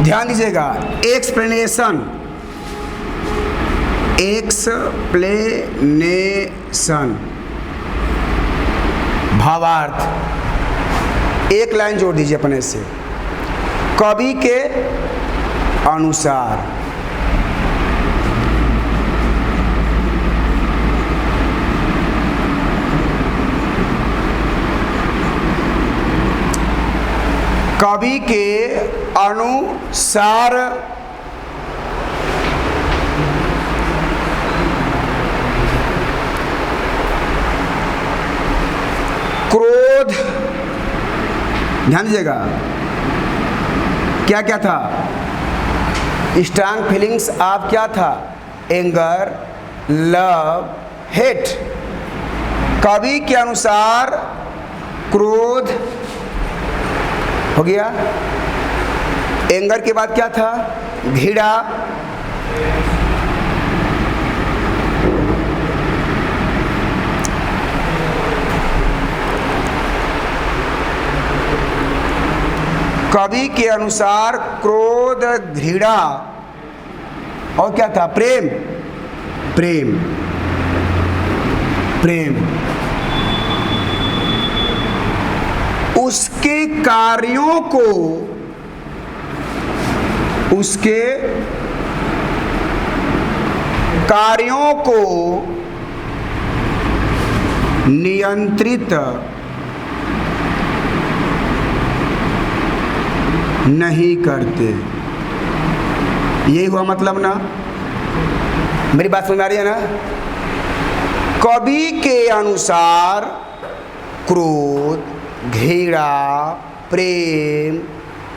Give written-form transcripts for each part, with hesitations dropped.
ध्यान दीजिएगा, explanation, explanation भावार्थ। एक लाइन जोड़ दीजिए अपने से, कवि के अनुसार। कवि के अनुसार क्रोध, ध्यान दीजिएगा, क्या क्या था? स्ट्रांग फीलिंग्स ऑफ क्या था? Anger, love, hate. कवि के अनुसार क्रोध हो गया। एंगर के बाद क्या था? घृणा। कवि के अनुसार क्रोध, घृणा और क्या था? प्रेम। प्रेम, प्रेम। उसके कार्यों को, उसके कार्यों को नियंत्रित नहीं करते। यही हुआ मतलब ना? मेरी बात समझ में आ रही है ना? कवि के अनुसार क्रोध, घृणा, प्रेम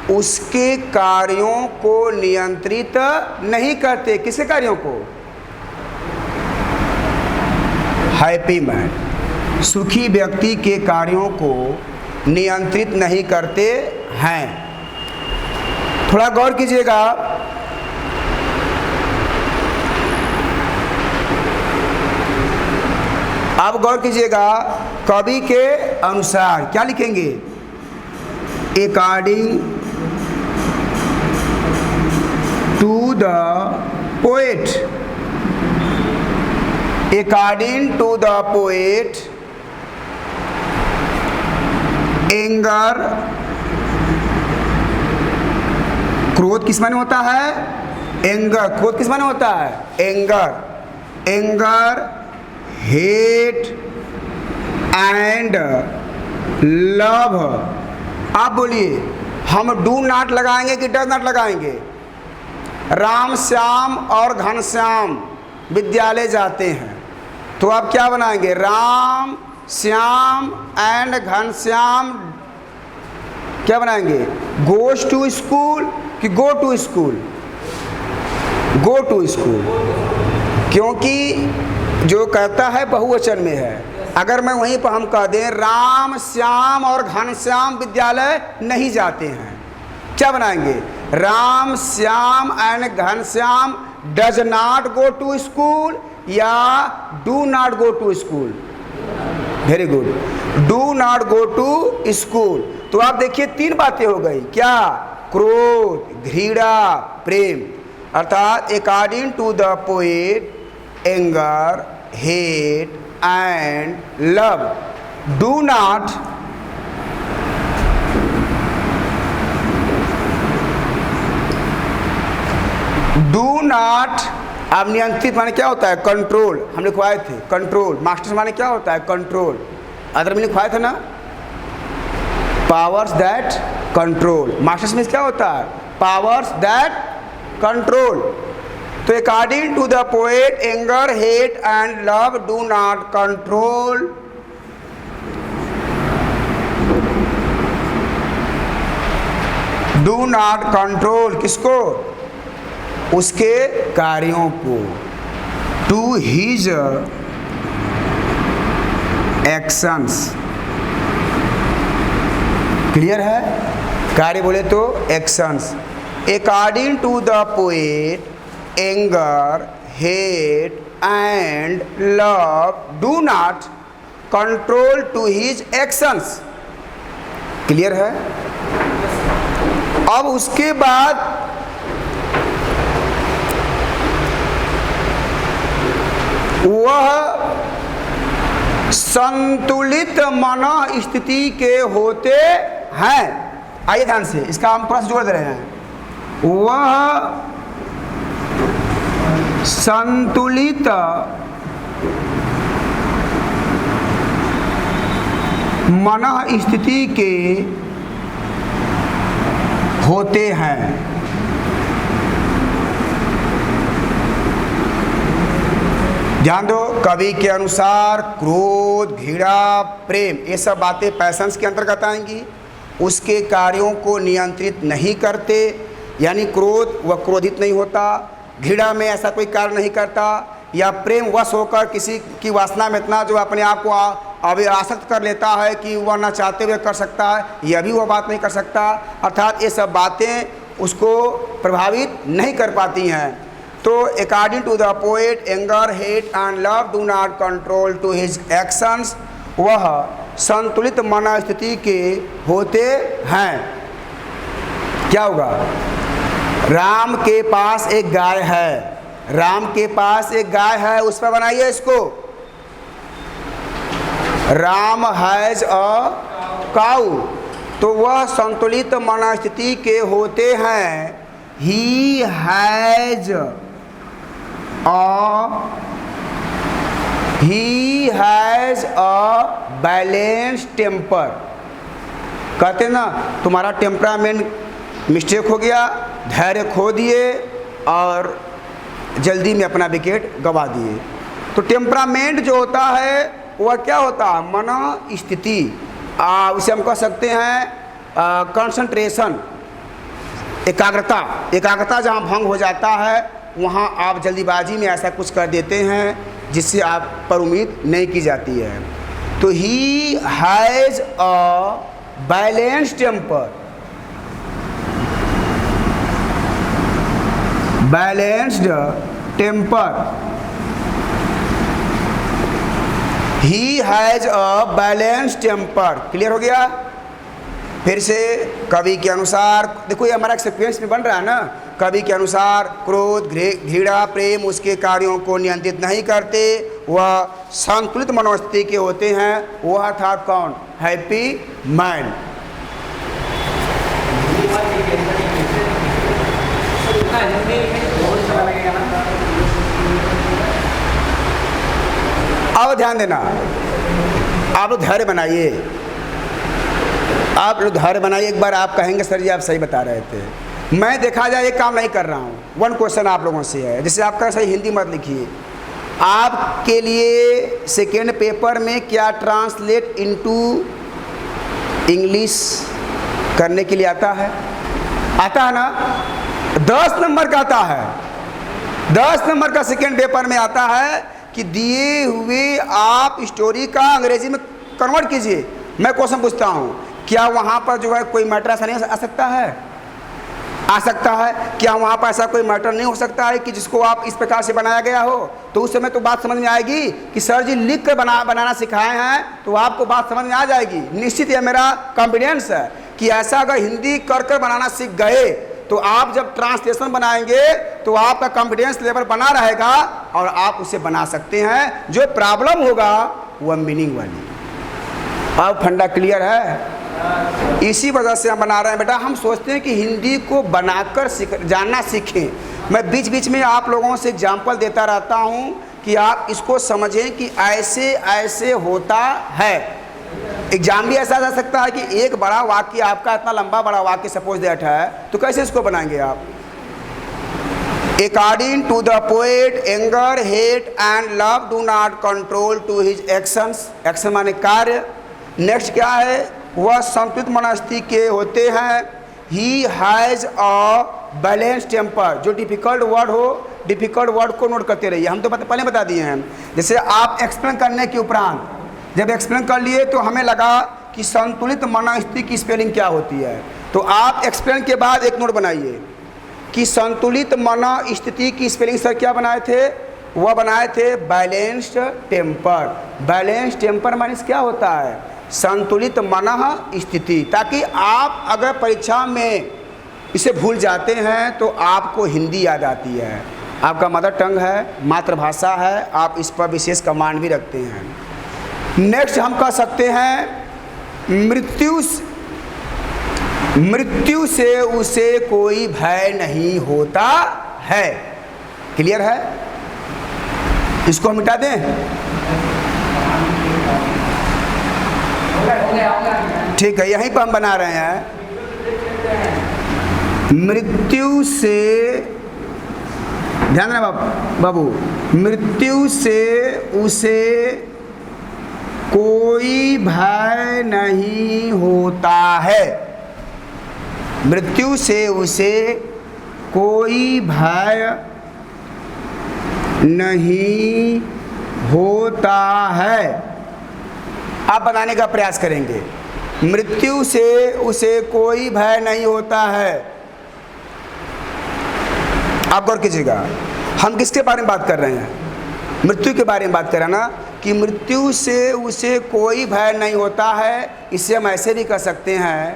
उसके कार्यों को नियंत्रित नहीं करते। किसके कार्यों को? हैप्पी मैन, सुखी व्यक्ति के कार्यों को नियंत्रित नहीं करते हैं। थोड़ा गौर कीजिएगा, आप गौर कीजिएगा, कवि के अनुसार क्या लिखेंगे? According to the poet, according to the poet anger, क्रोध किस माने होता है? एंगर। क्रोध किस माने होता है? Anger. Anger, hate and love. आप बोलिए, हम डू नॉट लगाएंगे कि डज नॉट लगाएंगे? राम श्याम और घनश्याम विद्यालय जाते हैं, तो आप क्या बनाएंगे? राम श्याम एंड घनश्याम क्या बनाएंगे? गोज टू स्कूल कि go to school? Go to school, क्योंकि जो कहता है बहुवचन में है। अगर मैं वहीं पर हम कह दें राम श्याम और घनश्याम विद्यालय नहीं जाते हैं, क्या बनाएंगे? Ram Shyam and Ghanshyam does not go to school या do not go to school? Very good, do not go to school. तो आप देखिए तीन बातें हो गई, क्या? क्रोध, घृणा, प्रेम। अर्थात according to the poet anger, hate and love do not अब नियंत्रित माने क्या होता है? कंट्रोल। हम लिखवाए थे कंट्रोल। मास्टर्स माने क्या होता है? कंट्रोल। अदर में लिखवाए थे ना, पावर्स दैट कंट्रोल। मास्टर्स में क्या होता है? Powers that control. तो according to the poet anger, hate and love do not control किसको? उसके कार्यों को। To his actions. क्लियर है? कार्य बोले तो actions. According to the poet anger, hate and love do not control to his actions. Clear है? अब उसके बाद वह संतुलित मन स्थिति के होते हैं। आइए ध्यान से, इसका हम थोड़ा सा जोड़ दे रहे हैं। वह संतुलित मन स्थिति के होते हैं। ध्यान दो, कवि के अनुसार क्रोध, घृणा, प्रेम ये सब बातें पैशंस के अंतर्गत आएंगी। उसके कार्यों को नियंत्रित नहीं करते, यानी क्रोध वह क्रोधित नहीं होता, घृणा में ऐसा कोई कार्य नहीं करता, या प्रेम वश होकर किसी की वासना में इतना जो अपने आप को आसक्त कर लेता है कि वह ना चाहते हुए कर सकता है, यह भी वह बात नहीं कर सकता। अर्थात ये सब बातें उसको प्रभावित नहीं कर पाती हैं। तो according to the poet, anger, hate and love do not control to his actions. वह संतुलित मन स्थिति के होते हैं। क्या होगा? राम के पास एक गाय है, राम के पास एक गाय है, उस पर बनाइए इसको। राम हैज अ काऊ, तो वह संतुलित मन स्थिति के होते हैं। He has a balance temper. कहते हैं ना, तुम्हारा टेम्परामेंट मिस्टेक हो गया, धैर्य खो दिए और जल्दी में अपना विकेट गवा दिए। तो टेम्परामेंट जो होता है वह क्या होता है? मन स्थिति। उसे हम कह सकते हैं कंसंट्रेशन, एकाग्रता। एकाग्रता जहाँ भंग हो जाता है वहाँ आप जल्दीबाजी में ऐसा कुछ कर देते हैं जिससे आप पर उम्मीद नहीं की जाती है। तो he has a balance temper, balanced temper. He has a balance temper. Clear हो गया? फिर से कवि के अनुसार, देखो ये हमारा सीक्वेंस में बन रहा है ना। कवि के अनुसार क्रोध, घृणा, प्रेम उसके कार्यों को नियंत्रित नहीं करते, वह संतुलित मनोस्थिति के होते हैं। वह था कौन? Happy man. अब ध्यान देना, आप धैर्य बनाइए, आप लोग धैर्य बनाइए। एक बार आप कहेंगे सर जी आप सही बता रहे थे, मैं देखा जाए ये काम नहीं कर रहा हूँ। वन क्वेश्चन आप लोगों से है, जैसे आपका सही हिंदी मत लिखिए। आपके लिए सेकेंड पेपर में क्या ट्रांसलेट इनटू इंग्लिश करने के लिए आता है? आता है ना? 10 नंबर का आता है, 10 नंबर का सेकेंड पेपर में आता है कि दिए हुए आप स्टोरी का अंग्रेजी में कन्वर्ट कीजिए। मैं क्वेश्चन पूछता हूँ, क्या वहाँ पर जो है कोई मैटर ऐसा नहीं आ सकता है? आ सकता है। क्या वहाँ पर ऐसा कोई मैटर नहीं हो सकता है कि जिसको आप इस प्रकार से बनाया गया हो? तो उस समय तो बात समझ में आएगी कि सर जी लिख कर बनाना सिखाए हैं, तो आपको बात समझ में आ जाएगी। निश्चित यह मेरा कॉन्फिडेंस है कि ऐसा अगर हिंदी कर बनाना सीख गए तो आप जब ट्रांसलेशन बनाएंगे तो आपका कॉन्फिडेंस लेवल बना रहेगा और आप उसे बना सकते हैं। जो प्रॉब्लम होगा वह मीनिंग वाली। अब फंडा क्लियर है? इसी वजह से हम बना रहे हैं बेटा। हम सोचते हैं कि हिंदी को बनाकर जानना सीखें। मैं बीच बीच में आप लोगों से एग्जाम्पल देता रहता हूं कि आप इसको समझें कि ऐसे ऐसे होता है। एग्जाम भी ऐसा जा सकता है कि एक बड़ा वाक्य आपका इतना लंबा बड़ा वाक्य सपोज दैट है, तो कैसे इसको बनाएंगे आप? According to the poet, anger, hate and love do not control to his actions. Action माने कार्य। नेक्स्ट क्या है? वह संतुलित मनस्थिति के होते हैं। He has a balance temper. जो डिफ़िकल्ट वर्ड हो, डिफ़िकल्ट वर्ड को नोट करते रहिए। हम तो पहले बता दिए हैं। जैसे आप एक्सप्लेन करने के उपरांत जब एक्सप्लेन कर लिए तो हमें लगा कि संतुलित मनस्थिति की स्पेलिंग क्या होती है, तो आप एक्सप्लेन के बाद एक नोट बनाइए कि संतुलित मनस्थिति की स्पेलिंग सर क्या बनाए थे? वह बनाए थे बैलेंस्ड टेम्पर। बैलेंस टेम्पर माने क्या होता है? संतुलित मन स्थिति। ताकि आप अगर परीक्षा में इसे भूल जाते हैं तो आपको हिंदी याद आती है। आपका मदर टंग है, मातृभाषा है, आप इस पर विशेष कमांड भी रखते हैं। नेक्स्ट हम कह सकते हैं मृत्यु से उसे कोई भय नहीं होता है। क्लियर है? इसको हम मिटा दें? ठीक है, यहीं पर हम बना रहे हैं। मृत्यु से, ध्यान देना बाबू, मृत्यु से उसे कोई भय नहीं होता है। मृत्यु से उसे कोई भय नहीं होता है। आप बनाने का प्रयास करेंगे। मृत्यु से उसे कोई भय नहीं होता है। आप गौर कीजिएगा, हम किसके बारे में बात कर रहे हैं? मृत्यु के बारे में बात कर रहे हैं ना, कि मृत्यु से उसे कोई भय नहीं होता है। इसे हम ऐसे भी कह सकते हैं,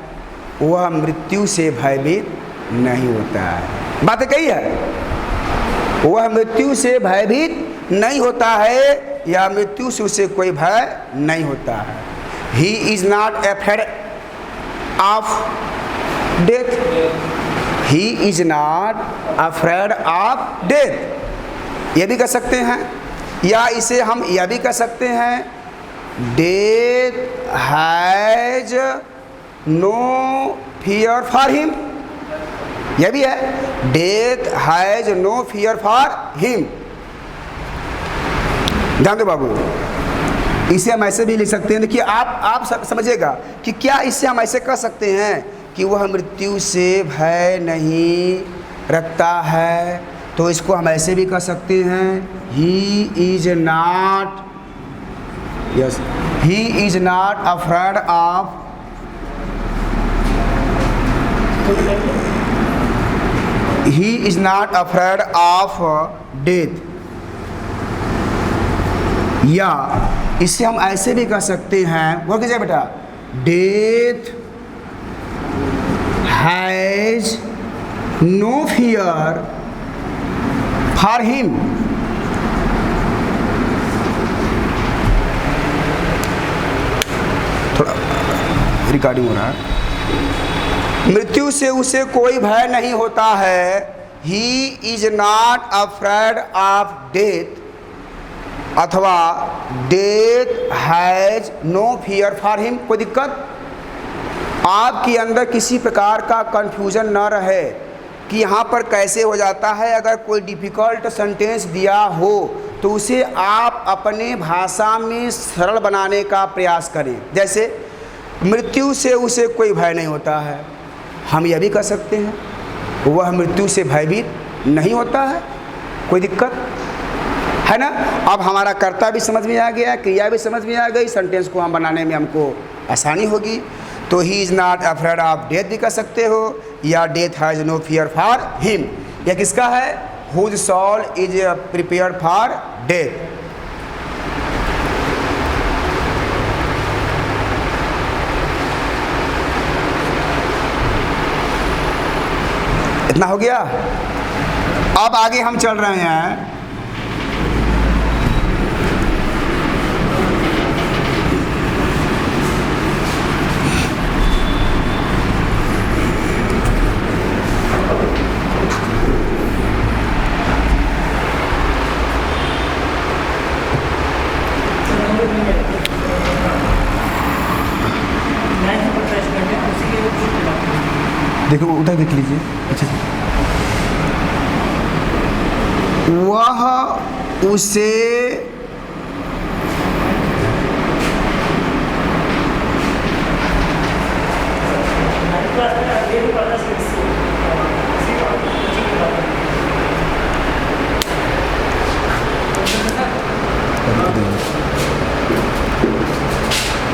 वह मृत्यु से भयभीत नहीं होता है। बात कही है, वह मृत्यु से भयभीत नहीं होता है, या मृत्यु से उसे कोई भय नहीं होता है। He is not afraid of death. He is not afraid of death. यह भी कह सकते हैं, या इसे हम यह भी कह सकते हैं, Death has no fear for him. यह भी है, Death has no fear for him. ध्यान दो बाबू, इसे हम ऐसे भी लिख सकते हैं। देखिए आप समझिएगा कि क्या इसे हम ऐसे कह सकते हैं कि वह मृत्यु से भय नहीं रखता है, तो इसको हम ऐसे भी कह सकते हैं, ही is not, yes, he is not afraid of, he is not afraid of death. या इससे हम ऐसे भी कह सकते हैं, वो कीजिए बेटा, death has no fear for him. थोड़ा रिकॉर्डिंग हो रहा है। मृत्यु से उसे कोई भय नहीं होता है। He is not afraid of death, अथवा death has no fear for him. कोई दिक्कत? आपके अंदर किसी प्रकार का कंफ्यूजन न रहे कि यहाँ पर कैसे हो जाता है। अगर कोई डिफ़िकल्ट सेंटेंस दिया हो तो उसे आप अपने भाषा में सरल बनाने का प्रयास करें। जैसे मृत्यु से उसे कोई भय नहीं होता है, हम यह भी कह सकते हैं, वह मृत्यु से भयभीत नहीं होता है। कोई दिक्कत है ना? अब हमारा कर्ता भी समझ में आ गया, क्रिया भी समझ में आ गई, सेंटेंस को हम बनाने में हमको आसानी होगी। तो he is not afraid of death भी कह सकते हो, या death has no fear for him. यह किसका है? Whose soul is prepared for death. इतना हो गया। अब आगे हम चल रहे हैं। देखो उधर देख लीजिए पीछे से। वह उसे